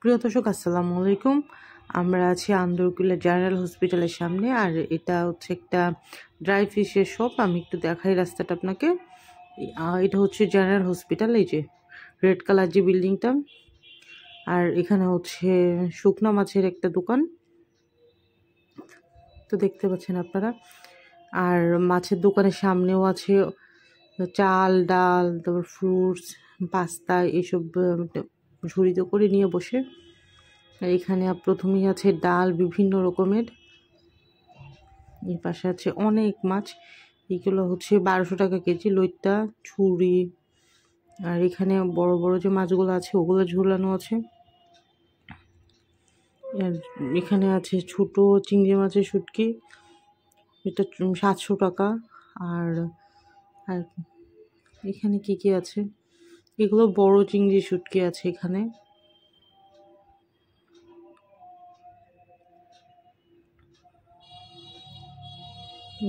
প্রিয় দর্শক আসসালামু আলাইকুম। আমরা আছি আন্দরকিল্লা জেনারেল হসপিটালের সামনে, আর এটা হচ্ছে একটা ড্রাই ফিশের শপ। আমি একটু দেখাই রাস্তাটা আপনাকে। এটা হচ্ছে জেনারেল হসপিটাল, এই যে রেড কালার যে বিল্ডিংটা। আর এখানে হচ্ছে শুকনা মাছের একটা দোকান, তো দেখতে পাচ্ছেন আপনারা। আর মাছের দোকানের সামনেও আছে চাল, ডাল, তারপর ফ্রুটস, পাস্তা এইসব ঝুড়িতে করে নিয়ে বসে। আর এখানে প্রথমেই আছে ডাল বিভিন্ন রকমের, এর পাশে আছে অনেক মাছ। এগুলো হচ্ছে 1200 টাকা কেজি, লইট্টা, ছুরি। আর এখানে বড় বড় যে মাছগুলো আছে ওগুলো ঝুলানো আছে। আর এখানে আছে ছোট চিংড়ি মাছের শুটকি, এটা 700 টাকা। আর আর এখানে কি কি আছে, এগুলো বড় চিংড়ি শুটকি আছে এখানে।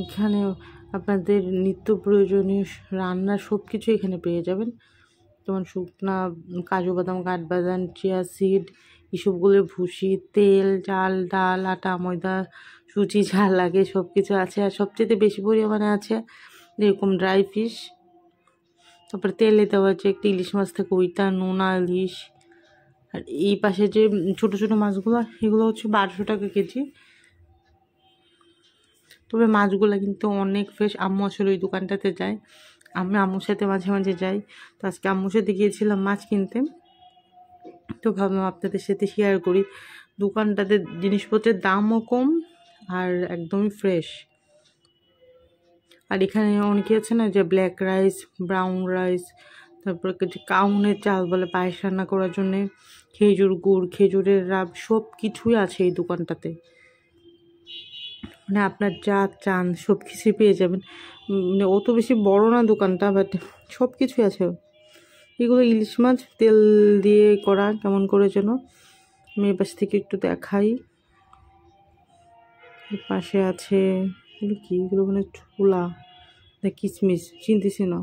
এখানে আপনাদের নিত্য প্রয়োজনীয় রান্নার সব কিছু এখানে পেয়ে যাবেন। যেমন শুকনা কাজু বাদাম, কাঠবাদাম, চিয়া সিড, এসবগুলো ভুসি, তেল, চাল, ডাল, আটা, ময়দা, সুজি যা লাগে সব কিছু আছে। আর সবচেয়ে বেশি পরিমাণে আছে এরকম ড্রাই ফিশ। তারপরে তেলে দেওয়া যে একটা ইলিশ মাছ থাকে ওইটা, নোনা ইলিশ। আর এই পাশে যে ছোটো ছোটো মাছগুলো এগুলো হচ্ছে 1200 টাকা কেজি। তবে মাছগুলো কিন্তু অনেক ফ্রেশ। আম্মু আসলে ওই দোকানটাতে যায়, আমি আম্মুর সাথে মাঝে মাঝে যাই। তো আজকে আম্মুর সাথে গিয়েছিলাম মাছ কিনতে, তো ভাবলাম আপনাদের সাথে শেয়ার করি। দোকানটাতে জিনিসপত্রের দামও কম আর একদমই ফ্রেশ। আর এখানে অনেকে আছে না যে ব্ল্যাক রাইস, ব্রাউন রাইস, তারপর কাউনের চাল বলে পায়েস রান্না করার জন্যে, খেজুর গুড়, খেজুরের রাব, সব কিছুই আছে এই দোকানটাতে। মানে আপনার যা চান সব কিছুই পেয়ে যাবেন। মানে অত বেশি বড় না দোকানটা, বাট সব কিছুই আছে। এগুলো ইলিশ মাছ তেল দিয়ে করা, কেমন করে যেন আমি এ পাশ থেকে একটু দেখাই। পাশে আছে এগুলো কি, এগুলো মানে ছোলা না কিশমিশ, চিনতেছি না।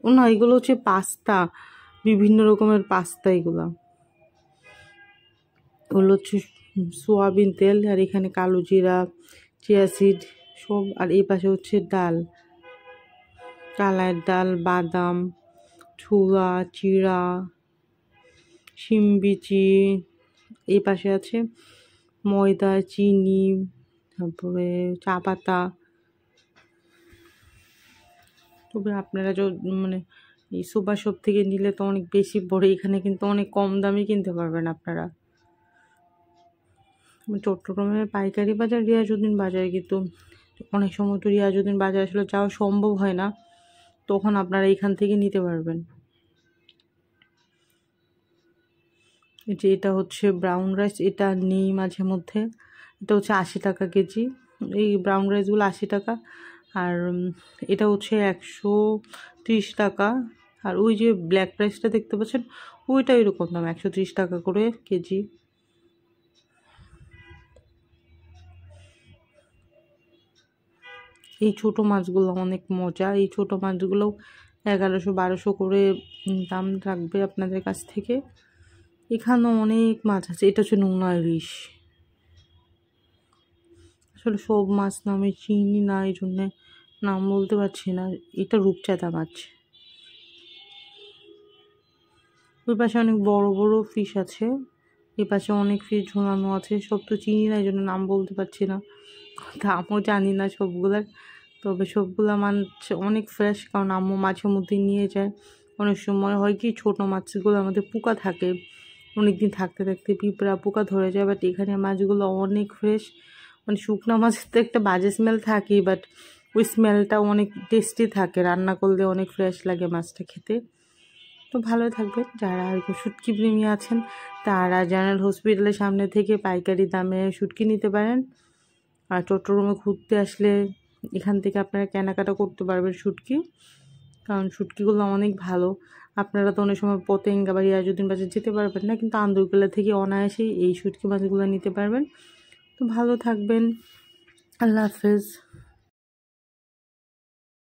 ও না, এগুলো হচ্ছে পাস্তা, বিভিন্ন রকমের পাস্তা। এগুলো হচ্ছে সোয়াবিন তেল। আর এখানে কালো জিরা, চিয়া সিড সব। আর এই পাশে হচ্ছে ডাল, কালার ডাল, বাদাম, ছোলা, চিড়া, শিম বিচি। এই পাশে আছে ময়দা, চিনি, তারপরে চা পাতা। তবে আপনারা মানে এই সুপার শপ থেকে নিলে তো অনেক বেশি পড়ে, এখানে কিন্তু অনেক কম দামে কিনতে পারবেন আপনারা। চট্টগ্রামের পাইকারি বাজার রিয়াজউদ্দিন বাজারে, কিন্তু অনেক সময় তো রিয়াজউদ্দিন বাজার আসলে যাওয়া সম্ভব হয় না, তখন আপনারা এখান থেকে নিতে পারবেন। যে এটা হচ্ছে ব্রাউন রাইস, এটা নেই মাঝে মধ্যে। এটা হচ্ছে 80 টাকা কেজি, এই ব্রাউন রাইসগুলো 80 টাকা। আর এটা হচ্ছে 130 টাকা। আর ওই যে ব্ল্যাক রাইসটা দেখতে পাচ্ছেন ওইটা এরকম দাম, 130 টাকা করে কেজি। এই ছোট মাছগুলো অনেক মজা। এই ছোট মাছগুলো 1100-1200 করে দাম রাখবে আপনাদের কাছ থেকে। এখানেও অনেক মাছ আছে। এটা হচ্ছে নোনা ইলিশ। আসলে সব মাছ না আমি চিনি না, এই জন্যে নাম বলতে পারছি না। এটা রূপচাঁদা মাছ। ওই পাশে অনেক বড় বড় ফিশ আছে, এ পাশে অনেক ফিশ ঝোলানো আছে। সব তো চিনি না, এই জন্য নাম বলতে পারছি না, দামও জানি না সবগুলার। তবে সবগুলা মাছ অনেক ফ্রেশ, কারণ আম্মু মাঝে মধ্যে নিয়ে যায়। অনেক সময় হয় কি ছোটো মাছগুলো আমাদের পোকা থাকে, অনেক দিন থাকতে থাকতে পিঁপড়া পোকা ধরে যায়। বাট এখানে মাছগুলো অনেক ফ্রেশ। মানে শুকনো মাছের তো একটা বাজে স্মেল থাকেই, বাট ওই স্মেলটা অনেক টেস্টি থাকে, রান্না করলে অনেক ফ্রেশ লাগে মাছটা খেতে। তো ভালো থাকবেন। যারা শুটকি প্রেমী আছেন তারা জেনারেল হসপিটালের সামনে থেকে পাইকারি দামে শুটকি নিতে পারেন। আর চট্টগ্রামে ঘুরতে আসলে এখান থেকে আপনারা কেনাকাটা করতে পারবেন শুটকি, কারণ শুটকিগুলো অনেক ভালো। আপনারা তো অনেক সময় পতেঙ্গা বা রিয়াজউদ্দিন বাজার যেতে পারবেন না, কিন্তু আন্দরকিল্লা থেকে অনায়াসেই এই শুটকি মাছগুলো নিতে পারবেন। তো ভালো থাকবেন, আল্লাহ হাফেজ।